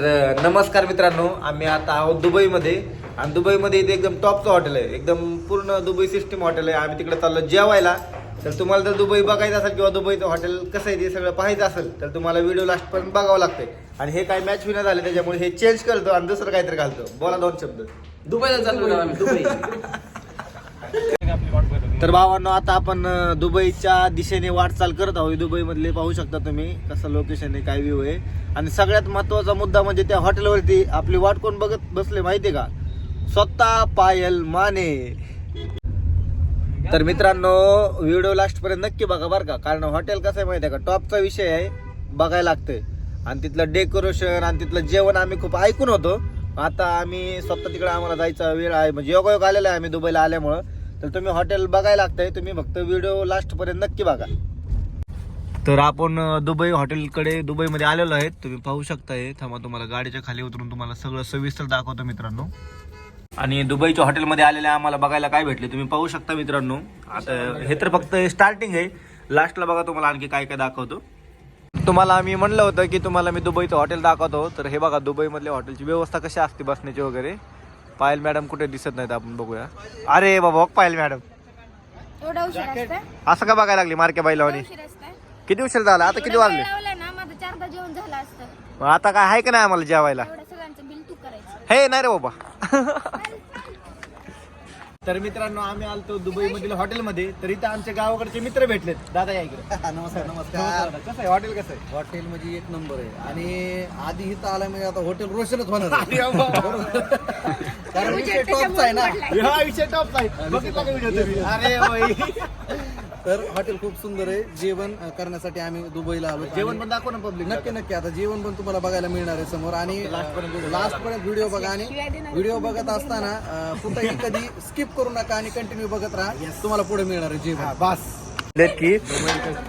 नमस्कार मित्रांनो, आम्ही आता आहोत दुबईमध्ये आणि दुबईमध्ये इथे एकदम टॉपचं हॉटेल आहे. एकदम पूर्ण दुबई सिस्टीम हॉटेल आहे. आम्ही तिकडे चाललो जेवायला. तर तुम्हाला जर दुबई बघायचं असेल किंवा दुबईचं हॉटेल कसं आहे ते सगळं पाहायचं असेल तर तुम्हाला व्हिडिओ लास्टपर्यंत बघावं लागतंय. आणि हे काय मॅच विनर झाले त्याच्यामुळे हे चेंज करतो आणि दुसरं काहीतरी घालतो. बोला दोन शब्द. दुबईला चाललो आम्ही दुबई. तर भावांनो, आता आपण दुबईच्या दिशेने वाटचाल करत आहोत. दुबईमधले पाहू शकता तुम्ही कसं लोकेशन आहे, काय व्ह्यू आहे. आणि सगळ्यात महत्त्वाचा मुद्दा म्हणजे त्या हॉटेलवरती आपली वाट कोण बघत बसले माहितीये का? स्वतः पायल माने. तर मित्रांनो, व्हिडिओ लास्ट पर्यंत नक्की बघा बरं का, कारण हॉटेल कसं आहे माहिती आहे का, टॉपचा विषय आहे, बघायला लागतंय. आणि तिथलं डेकोरेशन आणि तिथलं जेवण आम्ही खूप ऐकून होतो. आता आम्ही स्वतः तिकडे आम्हाला जायचा वेळ आहे, म्हणजे योगायोग आलेला आहे आम्ही दुबईला आल्यामुळं. तर तुम्ही हॉटेल बघायला लागतंय, तुम्ही फक्त व्हिडिओ लास्ट पर्यंत नक्की बघा. तर आपण दुबई हॉटेलकडे दुबईमध्ये आलेलो आहेत. तुम्ही पाहू शकताय. थांबा, तुम्हाला गाडीच्या खाली उतरून तुम्हाला सगळं सविस्तर दाखवतो मित्रांनो. आणि दुबईच्या हॉटेलमध्ये आलेले आम्हाला बघायला काय भेटले तुम्ही पाहू शकता मित्रांनो. आता हे तर फक्त स्टार्टिंग आहे, लास्टला बघा तुम्हाला आणखी काय काय दाखवतो. तुम्हाला आम्ही म्हणलं होतं की तुम्हाला मी दुबईचं हॉटेल दाखवतो. तर हे बघा दुबईमधल्या हॉटेलची व्यवस्था कशी असते बसण्याची वगैरे. पायल मॅडम कुठे दिसत नाहीत, आपण बघूया. अरे बाबा, पायल मॅडम असं का बघायला लागली मार्के बाईलावानी? किती उशीर झाला? आता किती वाजले? आता काय आहे का नाही आम्हाला जेवायला? हे नाही रे बाबा. तर मित्रांनो, आम्ही आलतो दुबई मधील हॉटेलमध्ये. तर इथं आमच्या गावाकडचे मित्र भेटलेत. दादा या इकडे. नमस्कार नमस्कार. कसं आहे हॉटेल? कसं आहे हॉटेल म्हणजे एक नंबर आहे. आणि आधी इथं आलाय म्हणजे आता हॉटेल रोशनच होणार आहे. कारण विषय टॉपचा आहे ना. हा विषय टॉपचा आहे. बघितला का व्हिडिओ तुम्ही? अरे बाई. तर हॉटेल खूप सुंदर आहे. जेवण करण्यासाठी आम्ही दुबईला आलो. जेवण पण दाखव ना पब्लिक. नक्की नक्की आता जेवण पण तुम्हाला बघायला मिळणार आहे समोर. आणि लास्ट पर्यंत व्हिडिओ बघा. आणि व्हिडिओ बघत असताना कुठेही कधी स्किप करू नका आणि कंटिन्यू बघत राहा. तुम्हाला पुढे मिळणार आहे जेवण. बस की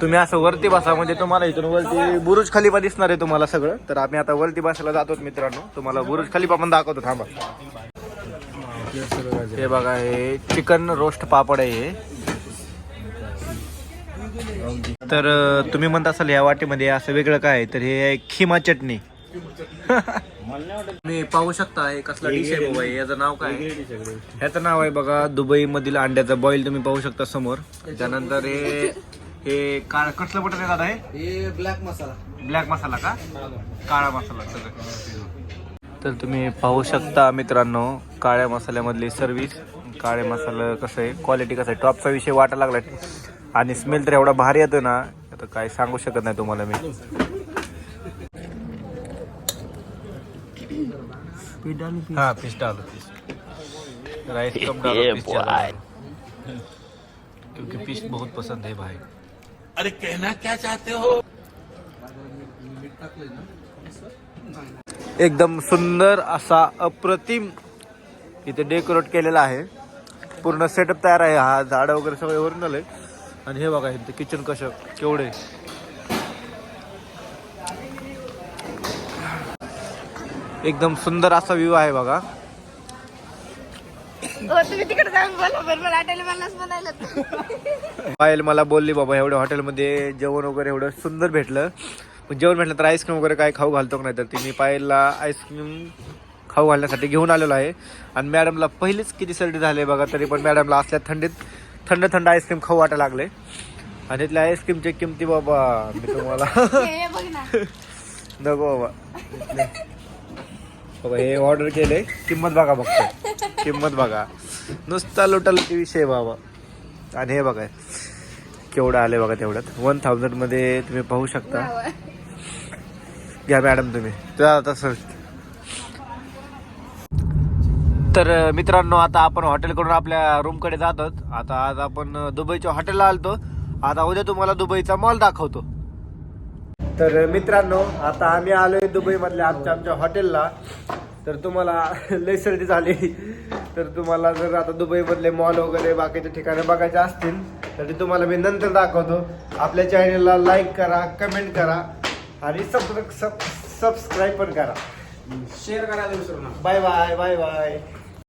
तुम्ही असं वरती बसा, म्हणजे तुम्हाला इथून वरती बुरुज खलिफा दिसणार आहे तुम्हाला सगळं. तर आम्ही आता वरती बसायला जातो मित्रांनो. तुम्हाला बुरुज खलिफा पण दाखवतो. थांबा. हे बघा, हे चिकन रोस्ट पापड आहे हे. तर तुम्ही म्हणता असाल या वाटीमध्ये असं वेगळं काय? तर हे आहे खिमा चटणी. तुम्ही पाहू शकता हे कसला डिश आहे बाबा. याचं नाव काय? ह्याचं नाव आहे बघा दुबई मधील अंड्याचा बॉईल. तुम्ही पाहू शकता समोर. त्यानंतर हे कसलं बटन येतात आहे? हे ब्लॅक मसाला. ब्लॅक मसाला का? काळा मसाला सगळं. तर तुम्ही पाहू शकता मित्रांनो, काळ्या मसाल्यामधली सर्व्हिस. काळे मसाला कसं आहे, क्वालिटी कसं आहे, टॉपचा विषय वाटायला लागलाय. आणि स्मेल तर एवढा भारी येतो ना, आता काय सांगू शकत नाही तुम्हाला मी. हाँ फिश डालो, फिश राइस कम डालो, फिश ज्यादा डालो, क्योंकि फिश बहुत पसंद है भाई. अरे कहना क्या चाहते हो? एकदम सुंदर असा अप्रतिम इथे डेकोरेट केलेला आहे. पूर्ण सेटअप तयार आहे. हा झाड वगैरे सगळे वरून आले. आणि हे बघा इथे किचन कसं केवढे. एकदम सुंदर असा व्ह्यू आहे बघा. पायल मला बोलली बाबा एवढ्या हॉटेलमध्ये जेवण वगैरे एवढं सुंदर भेटलं, पण जेवण भेटलं तर आईस्क्रीम वगैरे काय खाऊ घालतो का नाही. तर तिने पायलला आईस्क्रीम खाऊ घालण्यासाठी घेऊन आलेलो आहे. आणि मॅडमला पहिलीच किती सर्दी झाली बघा, तरी पण मॅडमला असल्या थंडीत थंड थंड आईस्क्रीम खाऊ वाटायला लागले. आणि तिथल्या आईस्क्रीमची किमती बाबा मी तुम्हाला नको बाबा. बाबा हे ऑर्डर केले, किंमत बघा फक्त, किंमत बघा. नुसता लुटालुटी विषय बाबा. आणि हे बघा केवढं आले बघा तेवढ्यात. 1000 मध्ये तुम्ही पाहू शकता. घ्या मॅडम तुम्ही तसं. तर मित्रांनो, आता आपण हॉटेलकडून आपल्या रूमकडे जातो. आता आज आपण दुबईच्या हॉटेलला आलतो. आता उद्या तुम्हाला दुबईचा मॉल दाखवतो. तर मित्रांनो, आता आम्ही आलोय दुबई मधल्या आमच्या हॉटेलला. तर तुम्हाला लय सर्दी झाली, तर तुम्हाला जर आता दुबई मधले मॉल वगैरे बाकीचे ठिकाणे बघायचे असतील तर ते तुम्हाला मी नंतर दाखवतो. आपल्या चॅनलला लाईक करा, कमेंट करा आणि सबस्क्राईब पण करा. शेअर करायला विसरू नका. Bye bye bye bye.